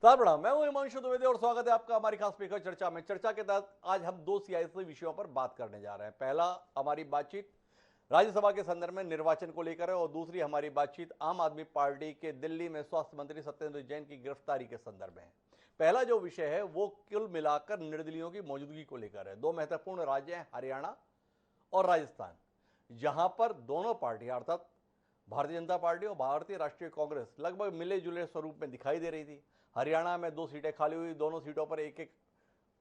साहब प्रणाम, मैं हूं हिमांशु द्विवेदी और स्वागत है आपका हमारी खास स्पीकर चर्चा में। चर्चा के तहत आज हम दो सियासी विषयों पर बात करने जा रहे हैं। पहला हमारी बातचीत राज्यसभा के संदर्भ में निर्वाचन को लेकर है और दूसरी हमारी बातचीत आम आदमी पार्टी के दिल्ली में स्वास्थ्य मंत्री सत्येंद्र जैन की गिरफ्तारी के संदर्भ में है। पहला जो विषय है वो कुल मिलाकर निर्दलीयों की मौजूदगी को लेकर है। दो महत्वपूर्ण राज्य हैं, हरियाणा और राजस्थान, जहां पर दोनों पार्टियां अर्थात भारतीय जनता पार्टी और भारतीय राष्ट्रीय कांग्रेस लगभग मिले जुले स्वरूप में दिखाई दे रही थी। हरियाणा में दो सीटें खाली हुई, दोनों सीटों पर एक एक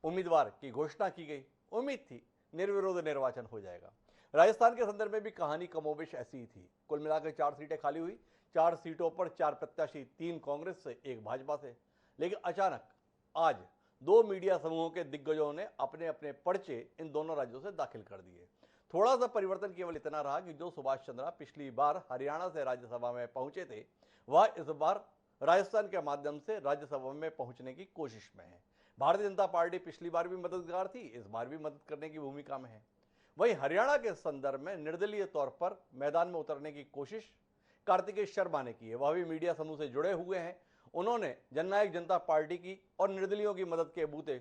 उम्मीदवार की घोषणा की गई। उम्मीद थी निर्विरोध निर्वाचन हो जाएगा। राजस्थान के संदर्भ में भी कहानी कमोबेश ऐसी ही थी। कुल मिलाकर 4 सीटें खाली हुई, 4 सीटों पर 4 प्रत्याशी, 3 कांग्रेस से, 1 भाजपा से। लेकिन अचानक आज दो मीडिया समूहों के दिग्गजों ने अपने अपने पर्चे इन दोनों राज्यों से दाखिल कर दिए। थोड़ा सा परिवर्तन केवल इतना रहा कि जो सुभाष चंद्रा पिछली बार हरियाणा से राज्यसभा में पहुंचे थे, वह इस बार राजस्थान के माध्यम से राज्यसभा में पहुंचने की कोशिश में है। भारतीय जनता पार्टी पिछली बार भी मददगार थी, इस बार भी मदद करने की भूमिका में है। वहीं हरियाणा के संदर्भ में निर्दलीय तौर पर मैदान में उतरने की कोशिश कार्तिकेय शर्मा ने की है। वह भी मीडिया समूह से जुड़े हुए हैं। उन्होंने जननायक जनता पार्टी की और निर्दलीयों की मदद के बूते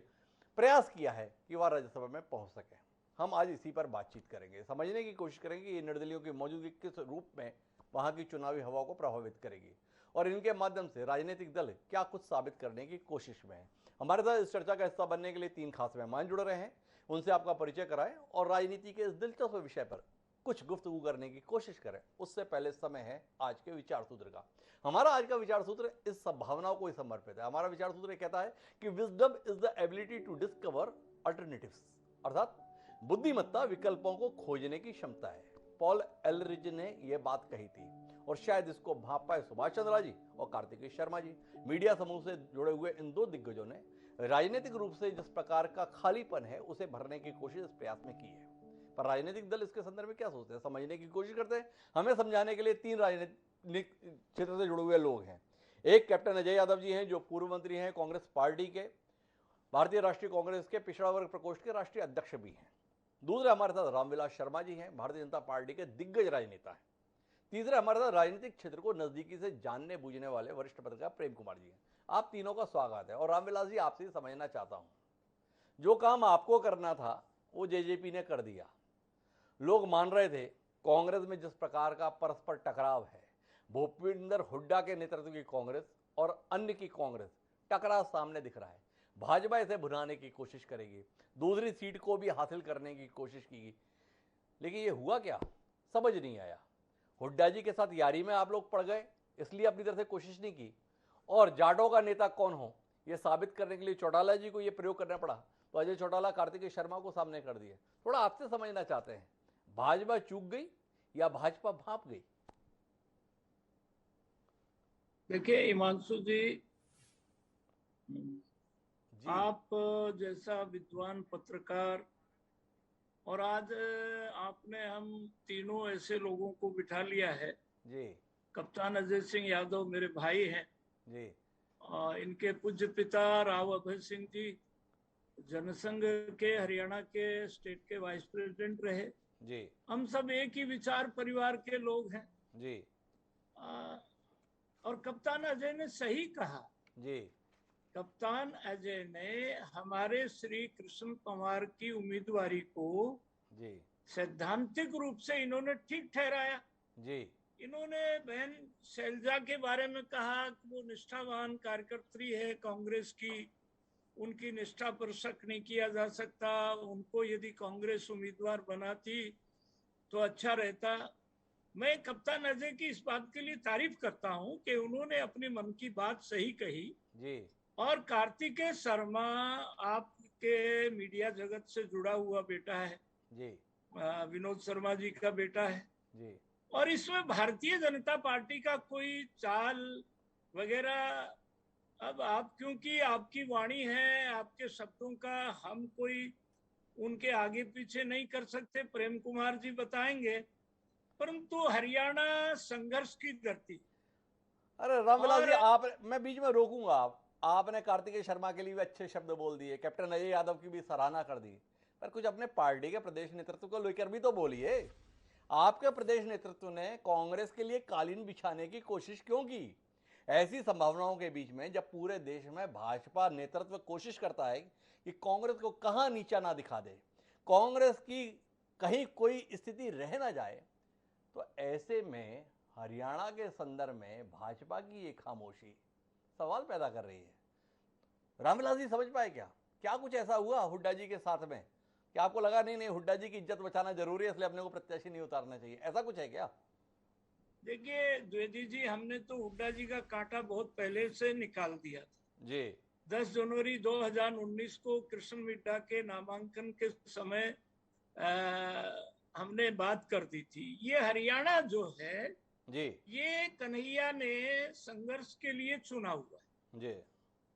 प्रयास किया है कि वह राज्यसभा में पहुंच सके। हम आज इसी पर बातचीत करेंगे, समझने की कोशिश करेंगे कि ये निर्दलीयों की मौजूदगी किस रूप में वहां की चुनावी हवा को प्रभावित करेगी और इनके माध्यम से राजनीतिक दल क्या कुछ साबित करने की कोशिश में है। हमारे साथ इस चर्चा का हिस्सा बनने के लिए 3 खास मेहमान जुड़ रहे हैं। उनसे आपका परिचय कराएं और राजनीति के इस दिलचस्प विषय पर कुछ गुफ्तगू करने की कोशिश करें। उससे पहले समय है आज के विचार सूत्र का। हमारा आज का विचार सूत्र इस संभावनाओं को ही समर्पित है। हमारा विचार सूत्र कहता है कि wisdom is the ability to discover alternatives, अर्थात बुद्धिमत्ता विकल्पों को खोजने की क्षमता है। पॉल एलरिज ने यह बात कही थी और शायद इसको भाप पाए सुभाष चंद्रा जी और कार्तिकेय शर्मा जी। मीडिया समूह से जुड़े हुए इन दो दिग्गजों ने राजनीतिक रूप से जिस प्रकार का खालीपन है उसे भरने की कोशिश इस प्रयास में की है। पर राजनीतिक दल इसके संदर्भ में क्या सोचते हैं, समझने की कोशिश करते हैं। हमें समझाने के लिए 3 राजनीतिक क्षेत्र से जुड़े हुए लोग हैं। एक कैप्टन अजय यादव जी हैं जो पूर्व मंत्री हैं कांग्रेस पार्टी के, भारतीय राष्ट्रीय कांग्रेस के पिछड़ा वर्ग प्रकोष्ठ के राष्ट्रीय अध्यक्ष भी हैं। दूसरे हमारे साथ रामविलास शर्मा जी हैं, भारतीय जनता पार्टी के दिग्गज राजनेता हैं। तीसरे हमारे साथ राजनीतिक क्षेत्र को नजदीकी से जानने बूझने वाले वरिष्ठ पत्रकार प्रेम कुमार जी हैं। आप तीनों का स्वागत है। और रामविलास जी, आपसे समझना चाहता हूं, जो काम आपको करना था वो जेजेपी ने कर दिया। लोग मान रहे थे कांग्रेस में जिस प्रकार का परस्पर टकराव है, भूपेंद्र हुड्डा के नेतृत्व की कांग्रेस और अन्य की कांग्रेस, टकराव सामने दिख रहा है। भाजपा इसे भुनाने की कोशिश करेगी, दूसरी सीट को भी हासिल करने की कोशिश की, लेकिन ये हुआ क्या समझ नहीं आया। हुड्डा जी के साथ यारी में आप लोग पड़ गए, इसलिए अपनी तरफ से कोशिश नहीं की, और जाटों का नेता कौन हो यह साबित करने के लिए चौटाला जी को यह प्रयोग करना पड़ा, तो अजय चौटाला कार्तिकेय शर्मा को सामने कर दिए। थोड़ा आपसे समझना चाहते हैं, भाजपा चूक गई या भाजपा भाप गई? देखिए हिमांशु जी, जी आप जैसा विद्वान पत्रकार, और आज आपने हम तीनों ऐसे लोगों को बिठा लिया है। जी कप्तान अजय सिंह यादव मेरे भाई हैं। जी इनके पूज्य पिता राव अभय सिंह जी जनसंघ के हरियाणा के स्टेट के वाइस प्रेसिडेंट रहे। जी हम सब एक ही विचार परिवार के लोग हैं। जी अ, और कप्तान अजय ने सही कहा। जी कप्तान अजय ने हमारे श्री कृष्ण पंवार की उम्मीदवारी को जी सैद्धांतिक रूप से इन्होंने ठीक ठहराया। जी इन्होंने बहन शैलजा के बारे में कहा कि वो निष्ठावान कार्यकर्त्री है कांग्रेस की, उनकी निष्ठा पर शक नहीं किया जा सकता, उनको यदि कांग्रेस उम्मीदवार बनाती तो अच्छा रहता। मैं कप्तान अजय की इस बात के लिए तारीफ करता हूं कि उन्होंने अपने मन की बात सही कही। जी और कार्तिकेय शर्मा आपके मीडिया जगत से जुड़ा हुआ बेटा है, जी विनोद शर्मा जी का बेटा है। जी और इसमें भारतीय जनता पार्टी का कोई चाल वगैरह, अब आप क्योंकि आपकी वाणी है, आपके शब्दों का हम कोई उनके आगे पीछे नहीं कर सकते, प्रेम कुमार जी बताएंगे। परंतु हरियाणा संघर्ष की धरती। अरे रामविलास जी, और आप, मैं बीच में रोकूंगा। आपने कार्तिकेय शर्मा के लिए भी अच्छे शब्द बोल दिए, कैप्टन अजय यादव की भी सराहना कर दी, पर कुछ अपने पार्टी के प्रदेश नेतृत्व को लेकर भी तो बोलिए। आपके प्रदेश नेतृत्व ने कांग्रेस के लिए कालीन बिछाने की कोशिश क्यों की? ऐसी संभावनाओं के बीच में जब पूरे देश में भाजपा नेतृत्व कोशिश करता है कि कांग्रेस को कहां नीचा ना दिखा दे, कांग्रेस की कहीं कोई स्थिति रह ना जाए, तो ऐसे में हरियाणा के संदर्भ में भाजपा की ये खामोशी सवाल पैदा कर रही है। रामविलास जी समझ पाए क्या? क्या कुछ ऐसा हुआ हुड्डा जी के साथ में कि आपको लगा नहीं नहीं हुड्डा जी की इज्जत बचाना जरूरी है, इसलिए अपने को प्रत्याशी नहीं उतारना चाहिए, ऐसा कुछ है क्या? देखिए द्विवेदी जी, हमने तो हुड्डा जी का कांटा बहुत पहले से निकाल दिया था। जी 10 जनवरी 2019 को कृष्ण मिड्ढा के नामांकन के समय हमने बात कर दी थी। ये हरियाणा जो है, जी ये कन्हैया ने संघर्ष के लिए चुना हुआ है। जी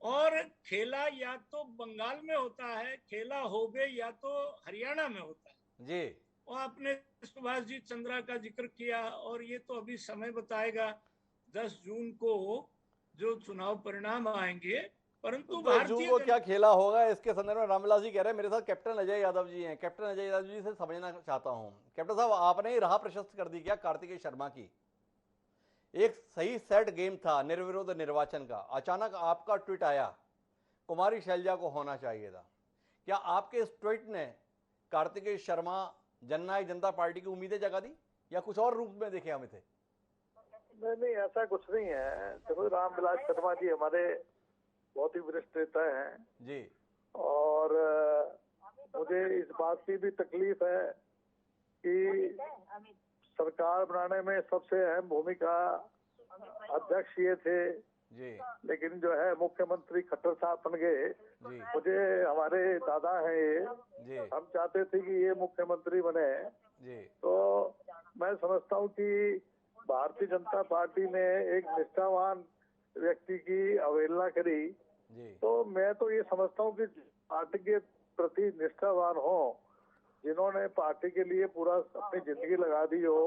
और खेला या तो बंगाल में होता है, खेला हो गए या तो हरियाणा में होता है। जी और आपने सुभाष जी चंद्रा का जिक्र किया, और ये तो अभी समय बताएगा 10 जून को जो चुनाव परिणाम आएंगे। तो परंतु 10 जून भारतीय को क्या जनता खेला होगा इसके संदर्भ में रामविलास जी कह रहे हैं मेरे साथ कैप्टन अजय यादव जी हैं। कैप्टन अजय यादव जी से समझना चाहता हूं, कैप्टन साहब आपने ही राह प्रशस्त कर दी क्या कार्तिकेय शर्मा की? एक सही सेट गेम था निर्विरोध निर्वाचन का, अचानक आपका ट्वीट आया कुमारी शैलजा को होना चाहिए था। क्या आपके इस ट्वीट ने कार्तिकेय शर्मा जननायक जनता पार्टी की उम्मीदें जगा दी या कुछ और रूप में देखे हमें थे? नहीं नहीं, ऐसा कुछ नहीं है। देखो, रामविलास शर्मा जी हमारे बहुत ही वरिष्ठ नेता हैं जी और मुझे इस बात की भी तकलीफ है कि सरकार बनाने में सबसे अहम भूमिका अध्यक्ष ये थे, जी लेकिन जो है मुख्यमंत्री खट्टर साहब बन गए। जी मुझे हमारे दादा हैं ये, जी हम चाहते थे कि ये मुख्यमंत्री बने। जी तो मैं समझता हूँ कि भारतीय जनता पार्टी ने एक निष्ठावान व्यक्ति की अवहेलना करी। जी तो मैं तो ये समझता हूँ कि पार्टी के प्रति निष्ठावान हो, जिन्होंने पार्टी के लिए पूरा अपनी जिंदगी लगा दी हो,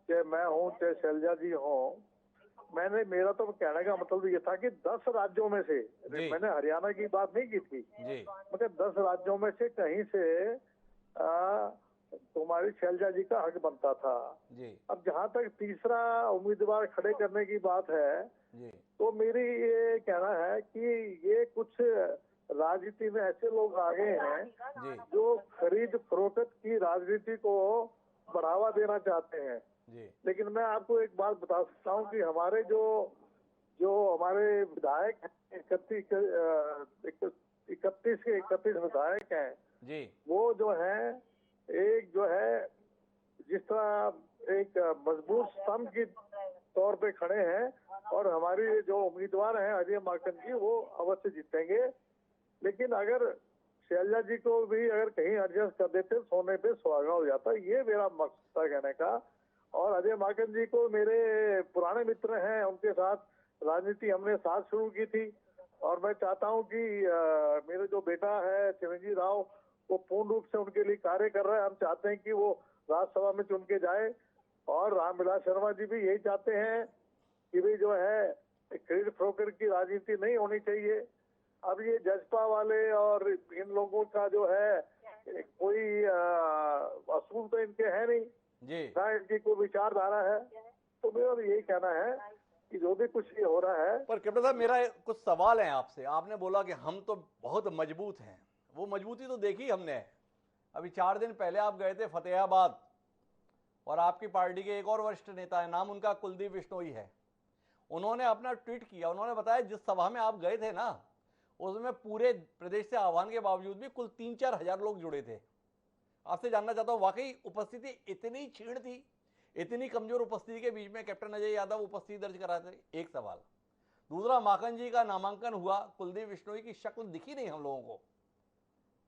चाहे मैं हूँ चाहे शैलजा जी हो। मेरा तो कहने का मतलब ये था कि 10 राज्यों में से, जी। मैंने हरियाणा की बात नहीं की थी, जी मगर 10 राज्यों में से कहीं से कुमारी शैलजा जी का हक बनता था। जी अब जहाँ तक तीसरा उम्मीदवार खड़े करने की बात है, जी तो मेरी ये कहना है कि ये कुछ राजनीति में ऐसे लोग आ गए हैं जी जो खरीद फरोख्त की राजनीति को बढ़ावा देना चाहते हैं। जी लेकिन मैं आपको एक बात बता सकता हूँ कि हमारे जो जो हमारे विधायक हैं, 31 विधायक हैं, जी वो जो है एक जो है जिस तरह एक मजबूत स्तंभ की तौर पे खड़े हैं, और हमारी जो उम्मीदवार हैं अजय माकन जी, वो अवश्य जीतेंगे। लेकिन अगर शैलजा जी को भी अगर कहीं एडजस्ट कर देते, सोने पे सुहागा हो जाता, ये मेरा मकसद था कहने का। और अजय माकन जी को मेरे पुराने मित्र हैं, उनके साथ राजनीति हमने साथ शुरू की थी, और मैं चाहता हूं कि मेरे जो बेटा है चिरंजीव राव, वो पूर्ण रूप से उनके लिए कार्य कर रहा है। हम चाहते हैं कि वो राज्यसभा में चुन के जाए, और रामविलास शर्मा जी भी यही चाहते हैं कि भी जो है खरीद फरोख्त की राजनीति नहीं होनी चाहिए। अब ये जजपा वाले और इन लोगों का जो है कोई असूल तो इनके है नहीं, जी ना इनकी कोई विचारधारा है। तो मेरा तो यही कहना है कि जो भी कुछ ये हो रहा है। पर कैप्टन साहब मेरा कुछ सवाल है आपसे। आपने बोला कि हम तो बहुत मजबूत हैं, वो मजबूती तो देखी हमने। अभी 4 दिन पहले आप गए थे फतेहाबाद, और आपकी पार्टी के एक और वरिष्ठ नेता है, नाम उनका कुलदीप बिश्नोई है, उन्होंने अपना ट्वीट किया। उन्होंने बताया जिस सभा में आप गए थे ना, उसमें पूरे प्रदेश से आह्वान के बावजूद भी कुल 3-4 हजार लोग जुड़े थे। आपसे जानना चाहता हूं, वाकई उपस्थिति इतनी क्षीण थी, इतनी कमजोर उपस्थिति के बीच में कैप्टन अजय यादव उपस्थिति दर्ज कराते? एक सवाल। दूसरा, माखन जी का नामांकन हुआ, कुलदीप बिश्नोई की शक्ल दिखी नहीं हम लोगों को,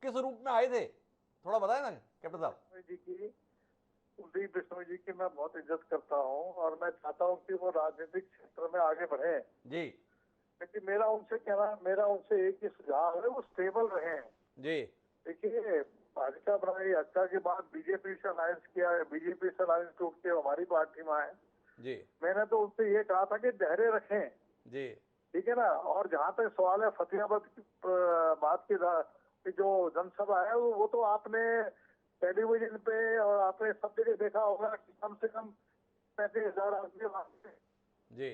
किस रूप में आए थे, थोड़ा बताए ना कैप्टन साहब। कुलदीप बिश्नोई जी की मैं बहुत इज्जत करता हूँ, और मैं चाहता हूँ कि वो राजनीतिक क्षेत्र में आगे बढ़े। जी लेकिन मेरा उनसे एक ही सुझाव है, वो स्टेबल रहे। जी देखिए, भाजपा बनाई, हत्या के बाद बीजेपी से अलायंस किया है, बीजेपी से अलायंस टूट के हमारी पार्टी में आए। जी मैंने तो उनसे ये कहा था कि धैर्य रखें, जी ठीक है ना। और जहाँ तक सवाल है फतेहाबाद की बात की जो जनसभा है, वो तो आपने टेलीविजन पे और आपने सब जगह देखा होगा कि कम से कम 35,000 आदमी। जी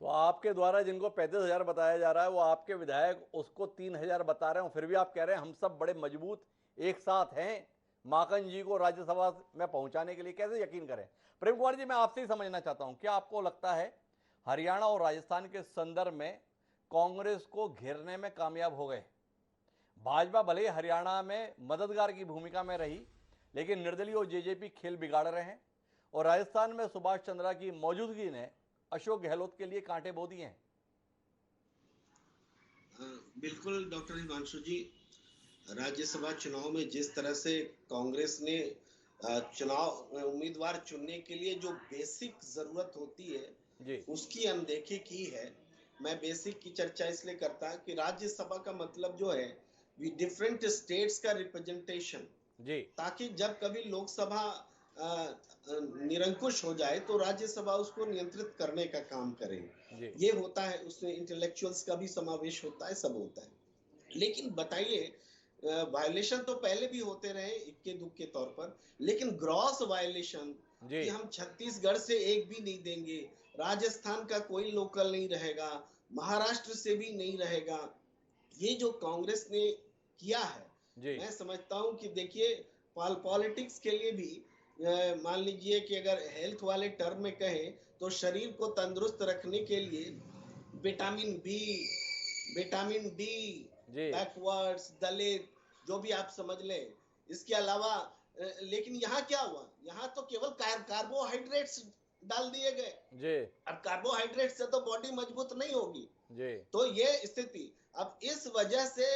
तो आपके द्वारा जिनको 35,000 बताया जा रहा है वो आपके विधायक उसको 3,000 बता रहे हो, फिर भी आप कह रहे हैं हम सब बड़े मजबूत एक साथ हैं माकन जी को राज्यसभा में पहुंचाने के लिए। कैसे यकीन करें? प्रेम कुमार जी, मैं आपसे ही समझना चाहता हूं, क्या आपको लगता है हरियाणा और राजस्थान के संदर्भ में कांग्रेस को घेरने में कामयाब हो गए? भाजपा भले ही हरियाणा में मददगार की भूमिका में रही, लेकिन निर्दलीय और जेजेपी खेल बिगाड़ रहे हैं, और राजस्थान में सुभाष चंद्रा की मौजूदगी ने अशोक गहलोत के लिए कांटे बो दिए हैं। बिल्कुल डॉक्टर हिमांशु जी, राज्यसभा चुनाव में जिस तरह से कांग्रेस ने चुनाव उम्मीदवार चुनने के लिए जो बेसिक जरूरत होती है जी उसकी अनदेखी की है। मैं बेसिक की चर्चा इसलिए करता कि राज्यसभा का मतलब जो है डिफरेंट स्टेट्स का रिप्रेजेंटेशन, जी ताकि जब कभी लोकसभा निरंकुश हो जाए तो राज्यसभा उसको नियंत्रित करने का काम करे। जी ये होता है, उसमें इंटेलेक्चुअल्स का भी समावेश होता है, सब होता है। लेकिन बताइए, वायलेशन तो पहले भी होते रहे इक्के दुक्के तौर पर, लेकिन ग्रॉस वायलेशन जी कि हम छत्तीसगढ़ से एक भी नहीं देंगे, राजस्थान का कोई लोकल नहीं रहेगा, महाराष्ट्र से भी नहीं रहेगा, ये जो कांग्रेस ने किया है, जी मैं समझता हूं कि देखिए पॉलिटिक्स के लिए भी मान लीजिए कि अगर हेल्थ वाले टर्म में कहें तो शरीर को तंदुरुस्त रखने के लिए विटामिन बी, विटामिन डी, जी बैकवर्ड्स, दलित, जो भी आप समझ लें, इसके अलावा लेकिन यहाँ क्या हुआ, यहाँ तो केवल कार्बोहाइड्रेट्स डाल दिए गए। जी अब कार्बोहाइड्रेट से तो बॉडी मजबूत नहीं होगी। जी तो ये स्थिति, अब इस वजह से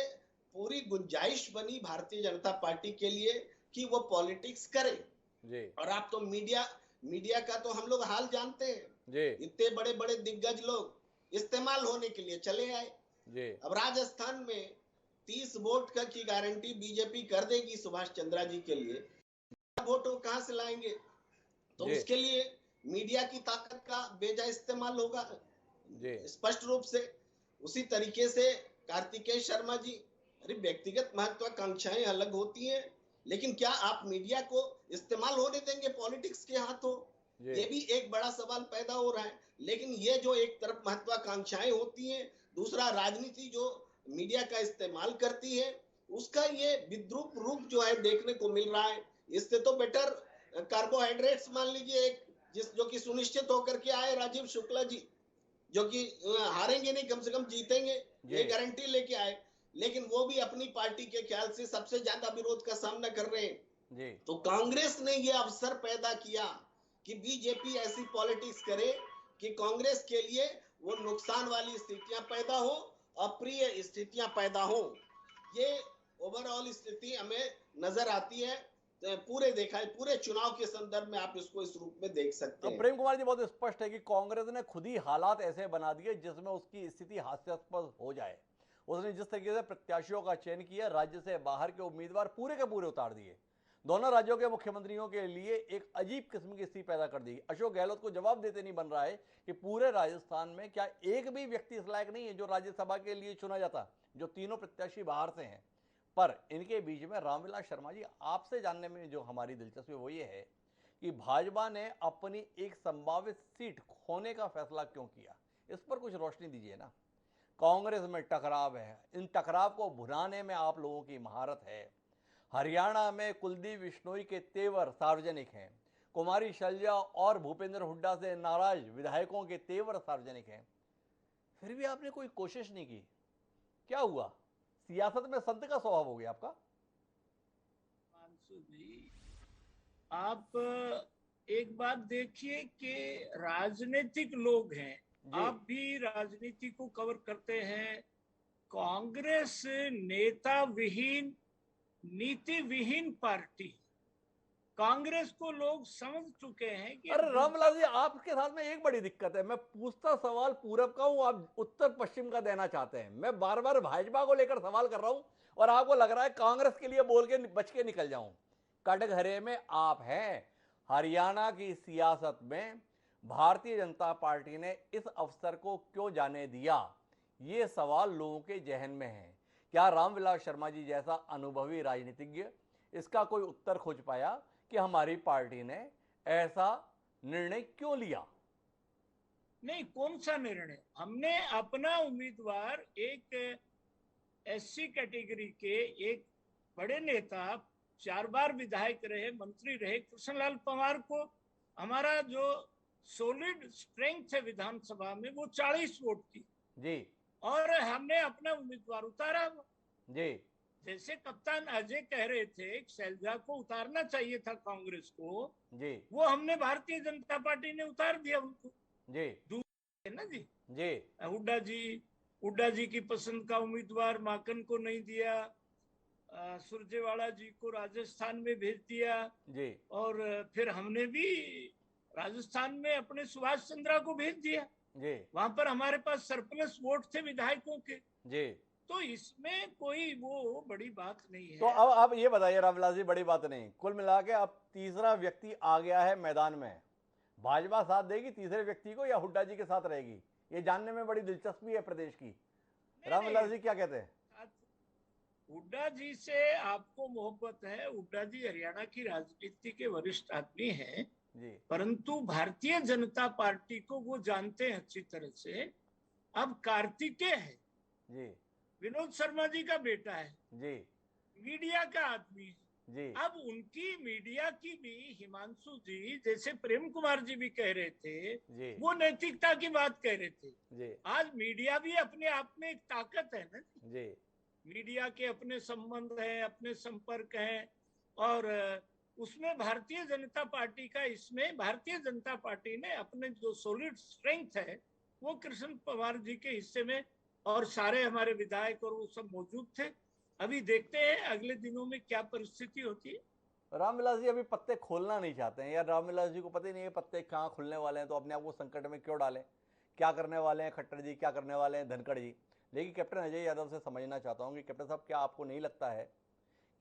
पूरी गुंजाइश बनी भारतीय जनता पार्टी के लिए कि वो पॉलिटिक्स करे। जी और आप तो मीडिया का तो हम लोग हाल जानते हैं, जी इतने बड़े बड़े दिग्गज लोग इस्तेमाल होने के लिए चले आए। जी अब राजस्थान में 30 वोट का की गारंटी बीजेपी कर देगी सुभाष चंद्रा जी के लिए, वोट वो कहां से लाएंगे? तो जी उसके लिए मीडिया की ताकत का बेजा इस्तेमाल होगा जी स्पष्ट रूप से। उसी तरीके से कार्तिकेय शर्मा जी, अरे व्यक्तिगत महत्वाकांक्षाएं अलग होती हैं, लेकिन क्या आप मीडिया को इस्तेमाल होने देंगे पॉलिटिक्स के हाथों? ये भी एक बड़ा सवाल पैदा हो रहा है। लेकिन ये जो एक तरफ महत्वाकांक्षाएं होती हैं, दूसरा राजनीति जो मीडिया का इस्तेमाल करती है, उसका ये विद्रूप रूप जो है देखने को मिल रहा है। इससे तो बेटर कार्बोहाइड्रेट्स मान लीजिए एक जो कि सुनिश्चित होकर के आए राजीव शुक्ला जी, जो कि हारेंगे नहीं, कम से कम जीतेंगे, ये गारंटी लेके आए, लेकिन वो भी अपनी पार्टी के ख्याल से सबसे ज्यादा विरोध का सामना कर रहे हैं जी तो कांग्रेस ने ये अवसर पैदा किया कि बीजेपी ऐसी पॉलिटिक्स करे कि कांग्रेस के लिए वो नुकसान वाली स्थितियां पैदा हो, अप्रिय स्थितियां पैदा हो। ये ओवरऑल स्थिति हमें नजर आती है, पूरे देखा है, पूरे चुनाव के संदर्भ में आप इसको इस रूप में देख सकते हैं। प्रेम कुमार जी, बहुत स्पष्ट है कि कांग्रेस ने खुद ही हालात ऐसे बना दिए जिसमें उसकी स्थिति हास्यास्पद हो जाए। उसने जिस तरीके से प्रत्याशियों का चयन किया, राज्य से बाहर के उम्मीदवार पूरे के पूरे उतार दिए, दोनों राज्यों के मुख्यमंत्रियों के लिए एक अजीब किस्म की स्थिति पैदा कर दी। अशोक गहलोत को जवाब देते नहीं बन रहा है कि पूरे राजस्थान में क्या एक भी व्यक्ति इस लायक नहीं है जो राज्यसभा के लिए चुना जाता, जो तीनों प्रत्याशी बाहर से हैं। पर इनके बीच में रामविलास शर्मा जी, आपसे जानने में जो हमारी दिलचस्पी वो ये है कि भाजपा ने अपनी एक संभावित सीट खोने का फैसला क्यों किया, इस पर कुछ रोशनी दीजिए ना। कांग्रेस में टकराव है, इन टकराव को भुनाने में आप लोगों की महारत है। हरियाणा में कुलदीप बिश्नोई के तेवर सार्वजनिक हैं, कुमारी शैलजा और भूपेंद्र हुड्डा से नाराज विधायकों के तेवर सार्वजनिक हैं, फिर भी आपने कोई कोशिश नहीं की। क्या हुआ? सियासत में संत का स्वभाव हो गया आपका? मानसू जी, आप एक बात देखिए कि राजनीतिक लोग हैं, आप भी राजनीति को कवर करते हैं। कांग्रेस नेता विहीन, नीति विहीन पार्टी, कांग्रेस को लोग समझ चुके हैं कि अरे रामविलास जी, आपके साथ में एक बड़ी दिक्कत है, मैं पूछता सवाल पूरब का हूं, आप उत्तर पश्चिम का देना चाहते हैं। मैं बार बार भाजपा को लेकर सवाल कर रहा हूं और आपको लग रहा है कांग्रेस के लिए बोल के बच के निकल जाऊं। कटघरे में आप हैं। हरियाणा की सियासत में भारतीय जनता पार्टी ने इस अवसर को क्यों जाने दिया, ये सवाल लोगों के जहन में है। क्या रामविलास शर्मा जी जैसा अनुभवी राजनीतिज्ञ इसका कोई उत्तर खोज पाया कि हमारी पार्टी ने ऐसा निर्णय क्यों लिया? नहीं, कौन सा निर्णय? हमने अपना उम्मीदवार एक एससी कैटेगरी के एक बड़े नेता, 4 बार विधायक रहे, मंत्री रहे, कृष्णलाल पंवार को, हमारा जो सॉलिड स्ट्रेंथ है विधानसभा में वो 40 वोट की, जी और हमने अपना उम्मीदवार उतारा। जी जैसे कप्तान अजय कह रहे थे शैलजा को उतारना चाहिए था कांग्रेस को, जी वो हमने भारतीय जनता पार्टी ने उतार दिया उनको। जी है ना जी। जी हुड्डा जी की पसंद का उम्मीदवार माकन को नहीं दिया, सुरजेवाला जी को राजस्थान में भेज दिया, जी और फिर हमने भी राजस्थान में अपने सुभाष चंद्रा को भेज दिया। जी वहां पर हमारे पास सरप्लस वोट थे विधायकों के। जी। तो इसमें कोई वो बड़ी बात नहीं है। तो अब ये बताइए रामविलास जी, बड़ी बात नहीं, कुल मिला के अब तीसरा व्यक्ति आ गया है मैदान में, भाजपा साथ देगी तीसरे व्यक्ति को या हुड्डा जी के साथ रहेगी? ये जानने में बड़ी दिलचस्पी है प्रदेश की। रामविलास जी क्या कहते हैं? हुड्डा जी से आपको मोहब्बत है, हुड्डा जी हरियाणा की राजनीति के वरिष्ठ आदमी हैं जी, परंतु भारतीय जनता पार्टी को वो जानते हैं अच्छी तरह से। अब कार्तिकेय है जी, विनोद शर्मा जी का बेटा है, जी, मीडिया का आदमी है जी, अब उनकी मीडिया की भी, हिमांशु जी जैसे प्रेम कुमार जी भी कह रहे थे, जी, वो नैतिकता की बात कह रहे थे। जी, आज मीडिया भी अपने आप में एक ताकत है ना जी, मीडिया के अपने संबंध हैं, अपने संपर्क हैं, और उसमें भारतीय जनता पार्टी का, इसमें भारतीय जनता पार्टी ने अपने जो सॉलिड स्ट्रेंथ है वो कृष्ण पवार जी के हिस्से में, और सारे हमारे विधायक और वो सब मौजूद थे। अभी देखते हैं अगले दिनों में क्या परिस्थिति होती है। रामविलास जी अभी पत्ते खोलना नहीं चाहते हैं यार, रामविलास जी को पता ही नहीं है पत्ते कहाँ खुलने वाले हैं, तो अपने आप को संकट में क्यों डालें? क्या करने वाले हैं खट्टर जी, क्या करने वाले हैं धनखड़ जी? लेकिन कैप्टन अजय यादव से समझना चाहता हूँ कि कैप्टन साहब, क्या आपको नहीं लगता है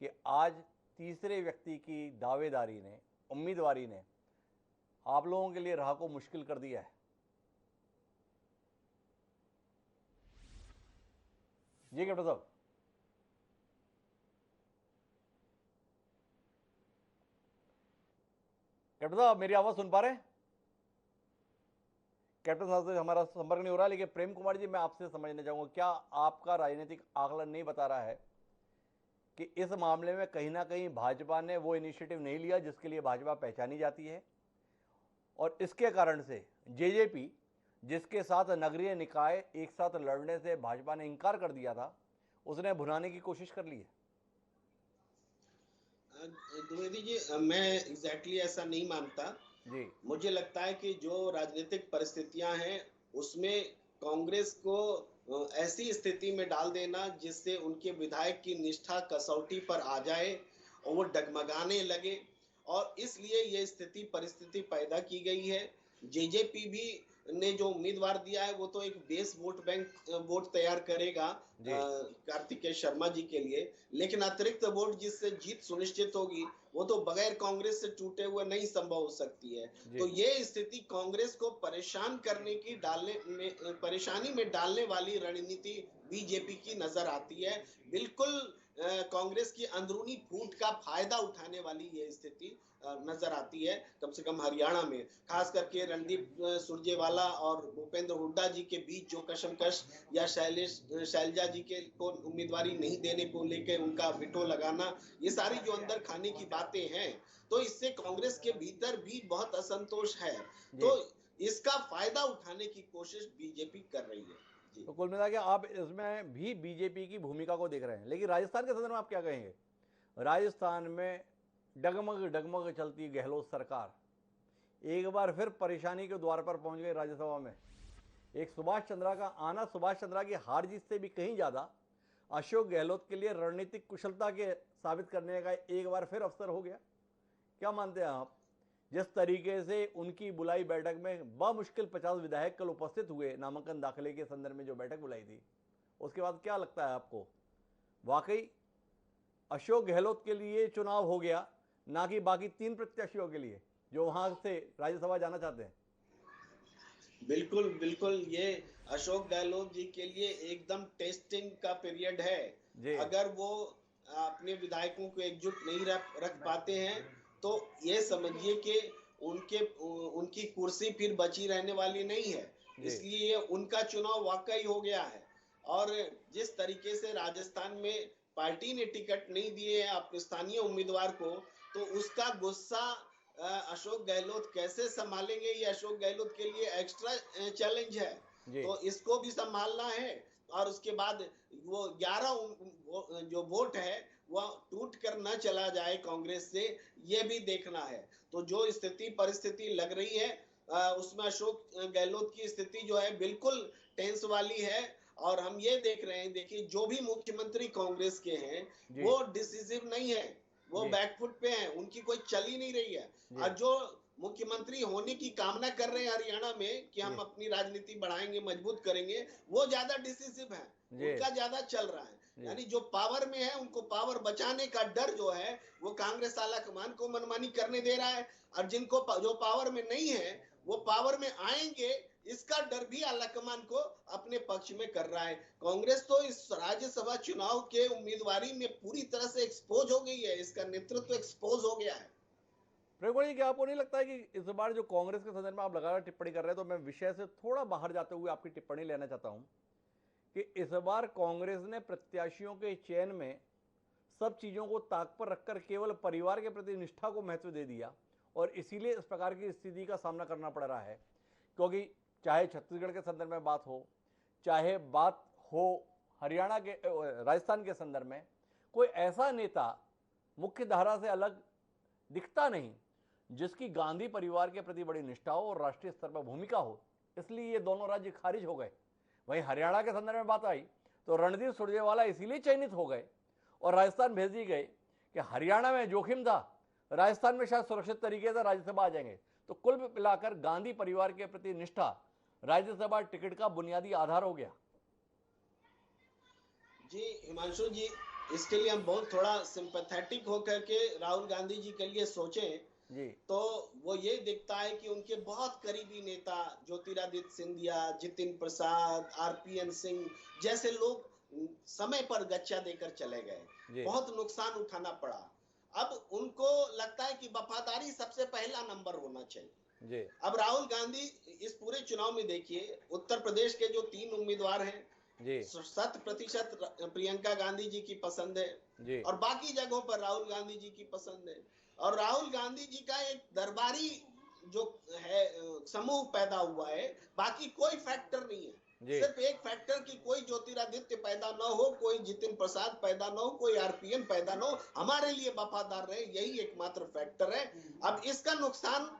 कि आज तीसरे व्यक्ति की दावेदारी ने, उम्मीदवारी ने आप लोगों के लिए राह को मुश्किल कर दिया है? जी कैप्टन साहब। कैप्टन साहब मेरी आवाज सुन पा रहे हैं? कैप्टन साहब से हमारा संपर्क नहीं हो रहा, लेकिन प्रेम कुमार जी मैं आपसे समझना चाहूंगा, क्या आपका राजनीतिक आकलन नहीं बता रहा है कि इस मामले में कहीं ना कहीं भाजपा ने वो इनिशिएटिव नहीं लिया जिसके लिए भाजपा पहचानी जाती है, और इसके कारण से जेजेपी, जिसके साथ नगरीय निकाय एक साथ लड़ने से भाजपा ने इंकार कर दिया था, उसने भुनाने की कोशिश कर ली है? द्विवेदी जी, मैं एग्जैक्टली ऐसा नहीं मानता जी, मुझे लगता है कि जो राजनीतिक परिस्थितियां हैं उसमें कांग्रेस को ऐसी स्थिति में डाल देना जिससे उनके विधायक की निष्ठा कसौटी पर आ जाए और वो डगमगाने लगे, और इसलिए ये स्थिति परिस्थिति पैदा की गई है। जेजेपी भी ने जो उम्मीदवार दिया है वो तो एक बेस वोट बैंक वोट तैयार करेगा कार्तिकेय शर्मा जी के लिए, लेकिन अतिरिक्त वोट जिससे जीत सुनिश्चित होगी वो तो बगैर कांग्रेस से टूटे हुए नहीं संभव हो सकती है। तो ये स्थिति कांग्रेस को परेशान करने की, परेशानी में डालने वाली रणनीति बीजेपी की नजर आती है। बिल्कुल कांग्रेस की अंदरूनी फूट का फायदा उठाने वाली ये स्थिति नजर आती है, कम से कम हरियाणा में। खास करके रणदीप सुरजेवाला और भूपेंद्र हुड्डा जी के बीच जो कशमकश, या शैलजा जी के को उम्मीदवारी नहीं देने को लेकर उनका विटो लगाना, ये सारी जो अंदर खाने की बातें हैं, तो इससे कांग्रेस के भीतर भी बहुत असंतोष है। तो इसका फायदा उठाने की कोशिश बीजेपी कर रही है। तो कुल मिला के आप इसमें भी बीजेपी की भूमिका को देख रहे हैं, लेकिन राजस्थान के संदर्भ में आप क्या कहेंगे? राजस्थान में डगमग डगमग चलती गहलोत सरकार एक बार फिर परेशानी के द्वार पर पहुंच गई राज्यसभा में। एक सुभाष चंद्रा का आना, सुभाष चंद्रा की हार जीत से भी कहीं ज्यादा अशोक गहलोत के लिए रणनीतिक कुशलता के साबित करने का एक बार फिर अवसर हो गया। क्या मानते हैं आप? जिस तरीके से उनकी बुलाई बैठक में बमुश्किल 50 विधायक कल उपस्थित हुए नामांकन दाखिले के संदर्भ में जो बैठक बुलाई थी, उसके बाद क्या लगता है आपको, वाकई अशोक गहलोत के लिए चुनाव हो गया, ना कि बाकी 3 प्रत्याशियों के लिए जो वहां से राज्यसभा जाना चाहते हैं? बिल्कुल बिल्कुल, ये अशोक गहलोत जी के लिए एकदम टेस्टिंग का पीरियड है। अगर वो अपने विधायकों को एकजुट नहीं रख पाते हैं तो ये समझिए कि उनकी कुर्सी फिर बची रहने वाली नहीं है। इसलिए उनका चुनाव वाकई हो गया है। और जिस तरीके से राजस्थान में पार्टी ने टिकट नहीं दिए अपने स्थानीय उम्मीदवार को, तो उसका गुस्सा अशोक गहलोत कैसे संभालेंगे, ये अशोक गहलोत के लिए एक्स्ट्रा चैलेंज है। जी तो इसको भी संभालना है, और उसके बाद वो 11 जो वोट है वह टूट कर न चला जाए कांग्रेस से, ये भी देखना है। तो जो स्थिति परिस्थिति लग रही है उसमें अशोक गहलोत की स्थिति जो है बिल्कुल टेंस वाली है। और हम ये देख रहे हैं, देखिए जो भी मुख्यमंत्री कांग्रेस के हैं जी वो डिसिसिव नहीं है, वो जी बैकफुट पे हैं, उनकी कोई चल ही नहीं रही है। जी और जो मुख्यमंत्री होने की कामना कर रहे हैं हरियाणा में कि हम जी अपनी राजनीति बढ़ाएंगे, मजबूत करेंगे, वो ज्यादा डिसिसिव है, जी उनका ज्यादा चल रहा है। जी यानी जो पावर में है उनको पावर बचाने का डर जो है वो कांग्रेस आला कमान को मनमानी करने दे रहा है, और जिनको जो पावर में नहीं है वो पावर में आएंगे, इसका डर भी आला कमान को अपने पक्ष में कर रहा है। कांग्रेस तो इस राज्यसभा चुनाव के उम्मीदवारी में पूरी तरह से एक्सपोज हो गई है, इसका नेतृत्व एक्सपोज हो गया है। प्रगुण जी, क्या आपको नहीं लगता है कि इस बार जो कांग्रेस के संदर्भ में आप लगातार टिप्पणी कर रहे हैं, तो मैं विषय से थोड़ा बाहर जाते हुए आपकी टिप्पणी लेना चाहता हूं कि इस बार कांग्रेस ने प्रत्याशियों के चयन में सब चीजों को ताक पर रखकर केवल परिवार के प्रति निष्ठा को महत्व दे दिया, और इसीलिए इस प्रकार की स्थिति का सामना करना पड़ रहा है। क्योंकि चाहे छत्तीसगढ़ के संदर्भ में बात हो, चाहे बात हो हरियाणा के राजस्थान के संदर्भ में, कोई ऐसा नेता मुख्य धारा से अलग दिखता नहीं जिसकी गांधी परिवार के प्रति बड़ी निष्ठा हो और राष्ट्रीय स्तर पर भूमिका हो। इसलिए ये दोनों राज्य खारिज हो गए। वहीं हरियाणा के संदर्भ में बात आई तो रणदीप सुरजेवाला इसीलिए चयनित हो गए और राजस्थान भेज दिए गए कि हरियाणा में जोखिम था, राजस्थान में शायद सुरक्षित तरीके से राज्यसभा आ जाएंगे। तो कुल मिलाकर गांधी परिवार के प्रति निष्ठा राज्यसभा टिकट का बुनियादी आधार हो गया। जी हिमांशु जी, इसके लिए हम बहुत थोड़ा सिंपैथेटिक होकर के राहुल गांधी जी के लिए सोचें जी तो वो ये दिखता है कि उनके बहुत करीबी नेता ज्योतिरादित्य सिंधिया, जितिन प्रसाद, आरपीएन सिंह जैसे लोग समय पर गच्चा देकर चले गए, जी बहुत नुकसान उठाना पड़ा। अब उनको लगता है कि वफादारी सबसे पहला नंबर होना चाहिए। जी अब राहुल गांधी इस पूरे चुनाव में देखिए, उत्तर प्रदेश के जो 3 उम्मीदवार हैं जी 100% प्रियंका गांधी जी की पसंद है, जी और बाकी जगहों पर राहुल गांधी जी की पसंद है। और राहुल गांधी जी का एक दरबारी जो है समूह पैदा हुआ है, बाकी कोई फैक्टर नहीं है। जी सिर्फ एक फैक्टर की कोई ज्योतिरादित्य पैदा न हो, कोई जितिन प्रसाद पैदा न हो, कोई आरपीएन पैदा न हो, हमारे लिए वफादार रहे, यही एकमात्र फैक्टर है। अब इसका नुकसान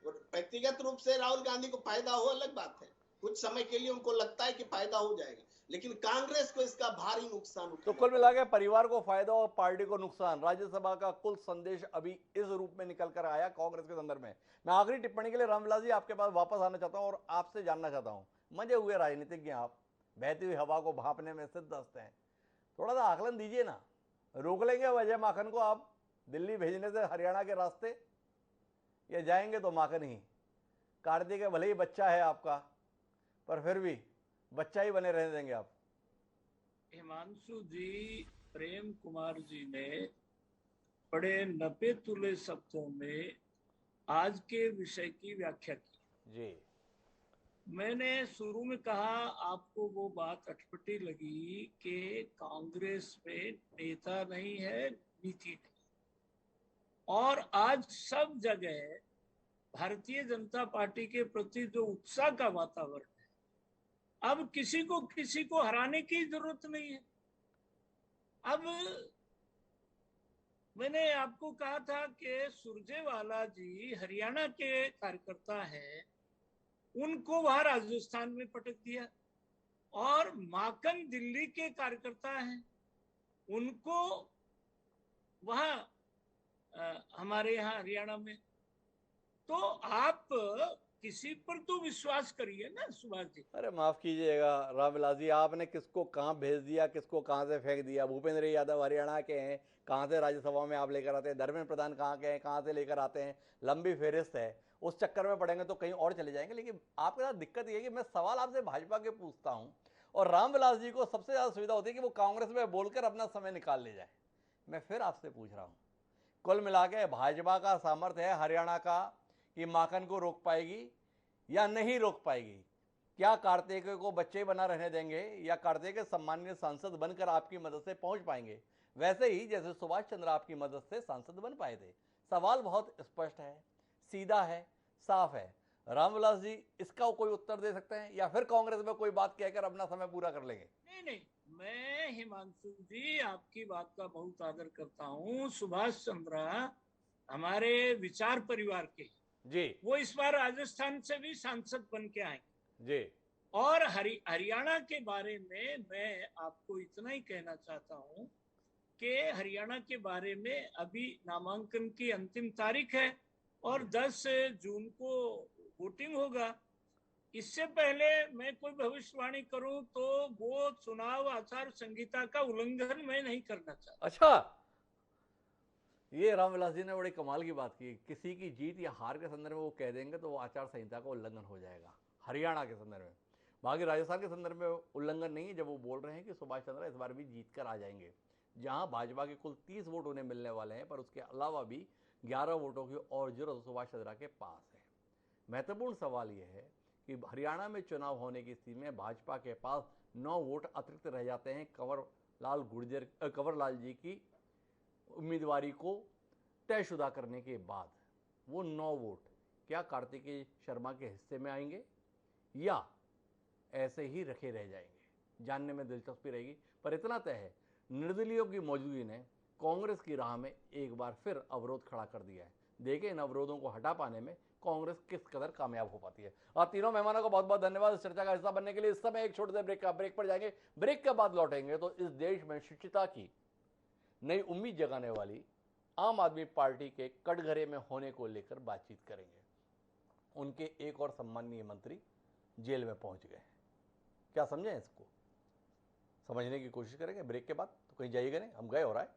व्यक्तिगत रूप से राहुल गांधी को फायदा हो अलग बात है, कुछ समय के लिए उनको लगता है कि फायदा हो जाएगा, लेकिन कांग्रेस को इसका भारी नुकसान तो कुल मिला के परिवार को फायदा और पार्टी को नुकसान, राज्यसभा का कुल संदेश अभी इस रूप में निकल कर आया कांग्रेस के संदर्भ में। मैं आखिरी टिप्पणी के लिए रामविलास जी आपके पास वापस आना चाहता हूं और आपसे जानना चाहता हूं, मंजे हुए राजनीतिज्ञ आप, बहती हुई हवा को भांपने में सिद्धहस्त हैं, थोड़ा सा आकलन दीजिए ना। रोक लेंगे अजय माकन को आप दिल्ली भेजने से हरियाणा के रास्ते, या जाएंगे तो माकन ही? कार्तिक भले ही बच्चा है आपका, पर फिर भी बच्चा ही बने रहने देंगे आप? हिमांशु जी, प्रेम कुमार जी ने बड़े नपे तुले शब्दों में आज के विषय की व्याख्या की। जी मैंने शुरू में कहा, आपको वो बात अटपटी लगी कि कांग्रेस में नेता नहीं है, नीति नहीं, और आज सब जगह भारतीय जनता पार्टी के प्रति जो उत्साह का वातावरण है, अब किसी को हराने की जरूरत नहीं है। अब मैंने आपको कहा था कि सुरजेवाला जी हरियाणा के कार्यकर्ता हैं, उनको वहां राजस्थान में पटक दिया, और माकन दिल्ली के कार्यकर्ता हैं, उनको वहां हमारे यहाँ हरियाणा में। तो आप किसी पर तो विश्वास करिए ना सुभाष जी। अरे माफ कीजिएगा रामविलास जी, आपने किसको कहाँ भेज दिया, किसको कहाँ से फेंक दिया? भूपेंद्र यादव हरियाणा के हैं, कहाँ से राज्यसभा में आप लेकर आते हैं? धर्मेंद्र प्रधान कहाँ के हैं, कहाँ से लेकर आते हैं? लंबी फेहरिस्त है, उस चक्कर में पड़ेंगे तो कहीं और चले जाएंगे। लेकिन आपके साथ दिक्कत ये है कि मैं सवाल आपसे भाजपा के पूछता हूँ और रामविलास जी को सबसे ज़्यादा सुविधा होती है कि वो कांग्रेस में बोलकर अपना समय निकाल ले जाए। मैं फिर आपसे पूछ रहा हूँ, कुल मिला के भाजपा का सामर्थ्य है हरियाणा का कि माकन को रोक पाएगी या नहीं रोक पाएगी? क्या कार्तिकेय को बच्चे बना रहने देंगे या कार्तिकेय सम्मानीय सांसद बनकर आपकी मदद से पहुंच पाएंगे, वैसे ही जैसे सुभाष चंद्र आपकी मदद से सांसद बन पाए थे। सवाल बहुत स्पष्ट है, सीधा है, साफ है। रामविलास जी इसका कोई उत्तर दे सकते हैं या फिर कांग्रेस में कोई बात कहकर अपना समय पूरा कर लेंगे? नहीं नहीं, मैं हिमांशु जी आपकी बात का बहुत आदर करता हूँ। सुभाष चंद्र हमारे विचार परिवार के, जी वो इस बार राजस्थान से भी सांसद बन के आएंगे जी। और हरियाणा के बारे में मैं आपको इतना ही कहना चाहता हूँ कि हरियाणा के बारे में अभी नामांकन की अंतिम तारीख है और 10 जून को वोटिंग होगा। इससे पहले मैं कोई भविष्यवाणी करूं तो वो चुनाव आचार संहिता का उल्लंघन मैं नहीं करना चाहता। अच्छा, ये रामविलास जी ने बड़ी कमाल की बात की। किसी की जीत या हार के संदर्भ में वो कह देंगे तो वो आचार संहिता का उल्लंघन हो जाएगा हरियाणा के संदर्भ में। बाकी राजस्थान के संदर्भ में उल्लंघन नहीं है जब वो बोल रहे हैं कि सुभाष चंद्र इस बार भी जीत कर आ जाएंगे। जहां भाजपा के कुल 30 वोट उन्हें मिलने वाले हैं, पर उसके अलावा भी 11 वोटों की और जरूरत सुभाष चंद्र के पास है। महत्वपूर्ण सवाल यह है कि हरियाणा में चुनाव होने की स्थिति में भाजपा के पास 9 वोट अतिरिक्त रह जाते हैं कंवरलाल जी की उम्मीदवारी को तयशुदा करने के बाद। वो 9 वोट क्या कार्तिकेय शर्मा के हिस्से में आएंगे या ऐसे ही रखे रह जाएंगे, जानने में दिलचस्पी रहेगी। पर इतना तय है, निर्दलीयों की मौजूदगी ने कांग्रेस की राह में एक बार फिर अवरोध खड़ा कर दिया है। देखें इन अवरोधों को हटा पाने में कांग्रेस किस कदर कामयाब हो पाती है। आप तीनों मेहमानों को बहुत बहुत धन्यवाद इस चर्चा का हिस्सा बनने के लिए। इस समय एक छोटे से ब्रेक पर जाएंगे। ब्रेक के बाद लौटेंगे तो इस देश में शुचिता की नई उम्मीद जगाने वाली आम आदमी पार्टी के कटघरे में होने को लेकर बातचीत करेंगे। उनके एक और सम्माननीय मंत्री जेल में पहुंच गए। क्या समझें इसको, समझने की कोशिश करेंगे ब्रेक के बाद। तो कहीं जाइएगा नहीं, हम गए हो रहा है।